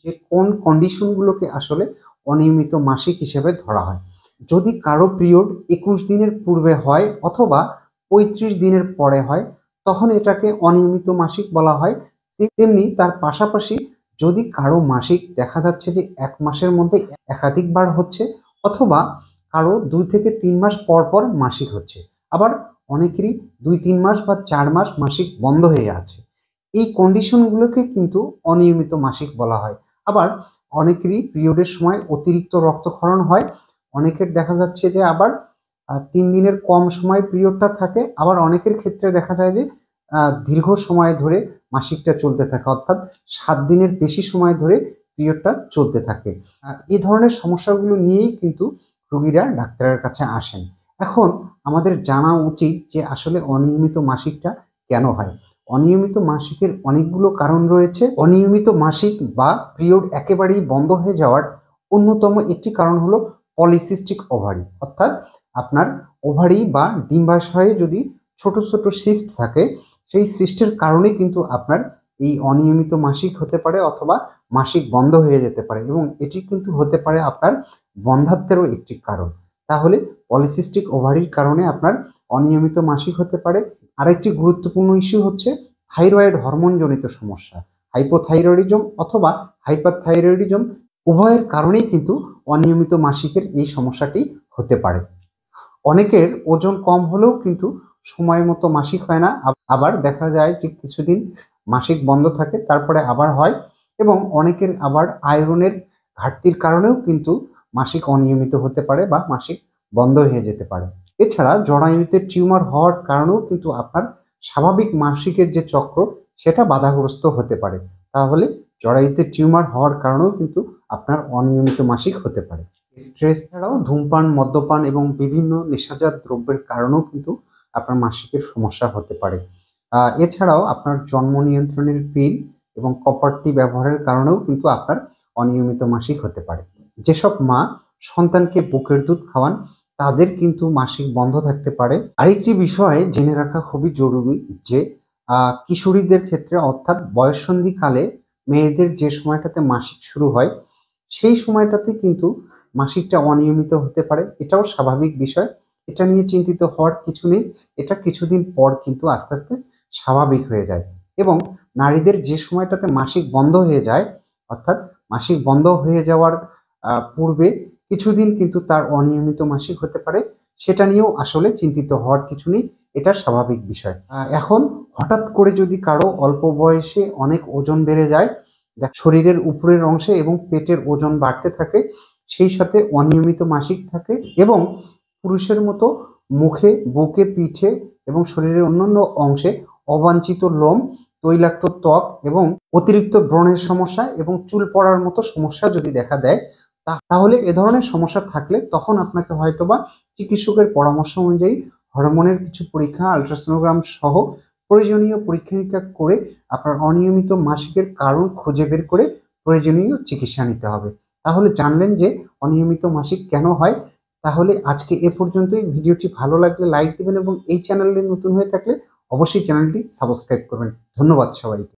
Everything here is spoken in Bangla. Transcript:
যে কোন কন্ডিশনগুলোকে আসলে অনিয়মিত মাসিক হিসেবে ধরা হয়। যদি কারো পিরিয়ড 21 দিনের পূর্বে হয় অথবা 35 দিনের পরে হয়, তখন এটাকে অনিয়মিত মাসিক বলা হয়। তেমনি তার পাশাপাশি যদি কারো মাসিক দেখা যাচ্ছে যে 1 মাসের মধ্যে একাধিকবার হচ্ছে অথবা কারো 2 থেকে 3 মাস পর পর মাসিক হচ্ছে। আবার অনেকেরই 2-3 মাস বা 4 মাস মাসিক বন্ধ হয়ে আছে। এই কন্ডিশনগুলোকে কিন্তু অনিয়মিত মাসিক বলা হয়। আবার অনেকেরই পিরিয়ডের সময় অতিরিক্ত রক্তক্ষরণ হয়। অনেকের দেখা যাচ্ছে যে আবার 3 দিনের কম সময় পিরিয়ডটা থাকে। আবার অনেকের ক্ষেত্রে দেখা যায় যে দীর্ঘ সময় ধরে মাসিকটা চলতে থাকে। অর্থাৎ 7 দিনের বেশি সময় ধরে পিরিয়ডটা চলতে থাকে। এ ধরনের সমস্যাগুলো নিয়েই কিন্তু রোগীরা ডাক্তারের কাছে আসেন। এখন আমাদের জানা উচিত যে আসলে অনিয়মিত মাসিকটা কেন হয়? অনিয়মিত মাসিকের অনেকগুলো কারণ রয়েছে। অনিয়মিত মাসিক বা পিরিয়ড একেবারেই বন্ধ হয়ে যাওয়ার অন্যতম একটি কারণ হলো পলিসিস্টিক ওভারি। অর্থাৎ আপনার ওভারি বা ডিম্বাশয়ে যদি ছোট, ছোট সিস্ট থাকে, সেই সিস্টের কারণে কিন্তু আপনার এই অনিয়মিত মাসিক হতে পারে অথবা মাসিক বন্ধ হয়ে যেতে পারে এবং এটি কিন্তু হতে পারে আপনার বন্ধ্যাত্বেরও একটি কারণ। তাহলে পলিসিস্টিক ওভারির কারণে আপনার অনিয়মিত মাসিক হতে পারে। আরেকটি গুরুত্বপূর্ণ ইস্যু হচ্ছে থাইরয়েড হরমোনজনিত সমস্যা। হাইপোথাইরয়েডিজম অথবা হাইপারথাইরয়েডিজম উভয়ের কারণেই কিন্তু অনিয়মিত মাসিকের এই সমস্যাটি হতে পারে। অনেকের ওজন কম হলেও কিন্তু সময় মতো মাসিক হয় না। আবার দেখা যায় যে কিছুদিন মাসিক বন্ধ থাকে, তারপরে আবার হয় এবং অনেকের আবার আয়রনের ঘাটতির কারণেও কিন্তু মাসিক অনিয়মিত হতে পারে বা মাসিক বন্ধ হয়ে যেতে পারে। এছাড়া জরায়ুতে টিউমার হওয়ার কারণেও কিন্তু আপনার স্বাভাবিক মাসিকের যে চক্র সেটা বাধাগ্রস্ত হতে পারে। তাহলে জরায়ুতে টিউমার হওয়ার কারণেও কিন্তু আপনার অনিয়মিত মাসিক হতে পারে। স্ট্রেস ছাড়াও ধূমপান, মদ্যপান এবং বিভিন্ন নেশাজাত দ্রব্যের কারণেও কিন্তু আপনার মাসিকের সমস্যা হতে পারে। এছাড়াও আপনার জন্ম নিয়ন্ত্রণের পিল এবং কপারটি ব্যবহারের কারণেও কিন্তু আপনার অনিয়মিত মাসিক হতে পারে। যেসব মা সন্তানকে বুকের দুধ খাওয়ান তাদের কিন্তু মাসিক বন্ধ থাকতে পারে। আরেকটি বিষয় জেনে রাখা খুবই জরুরি যে কিশোরীদের ক্ষেত্রে অর্থাৎ বয়ঃসন্ধিকালে মেয়েদের যে সময়টাতে মাসিক শুরু হয় সেই সময়টাতে কিন্তু মাসিকটা অনিয়মিত হতে পারে। এটাও স্বাভাবিক বিষয়। এটা নিয়ে চিন্তিত হওয়ার কিছু নেই। এটা কিছুদিন পর কিন্তু আস্তে, আস্তে স্বাভাবিক হয়ে যায় এবং নারীদের যে সময়টাতে মাসিক বন্ধ হয়ে যায়, অর্থাৎ মাসিক বন্ধ হয়ে যাওয়ার পূর্বে কিছুদিন কিন্তু তার অনিয়মিত মাসিক হতে পারে। সেটা নিয়েও আসলে চিন্তিত হওয়ার কিছু নেই। এটা স্বাভাবিক বিষয়। এখন হঠাৎ করে যদি কারো অল্প বয়সে অনেক ওজন বেড়ে যায়, শরীরের উপরের অংশে এবং পেটের ওজন বাড়তে থাকে, সেই সাথে অনিয়মিত মাসিক থাকে এবং পুরুষের মতো মুখে, বুকে, পিঠে এবং শরীরের অন্যান্য অংশে অবাঞ্ছিত লোম, তৈলাক্ত ত্বক এবং অতিরিক্ত ব্রণের সমস্যা এবং চুল পড়ার মতো সমস্যা যদি দেখা দেয়, তাহলে এ ধরনের সমস্যা থাকলে তখন আপনাকে হয়তোবা চিকিৎসকের পরামর্শ অনুযায়ী হরমোনের কিছু পরীক্ষা, আল্ট্রাসোনোগ্রাম সহ প্রয়োজনীয় পরীক্ষা-নিরীক্ষা করে আপনার অনিয়মিত মাসিকের কারণ খুঁজে বের করে প্রয়োজনীয় চিকিৎসা নিতে হবে। তাহলে জানলেন যে অনিয়মিত মাসিক কেন হয়। তাহলে আজকে এ পর্যন্তই। ভিডিওটি ভালো লাগলে লাইক দিবেন এবং এই চ্যানেলে নতুন হয়ে থাকলে অবশ্যই চ্যানেলটি সাবস্ক্রাইব করবেন। ধন্যবাদ সবাইকে।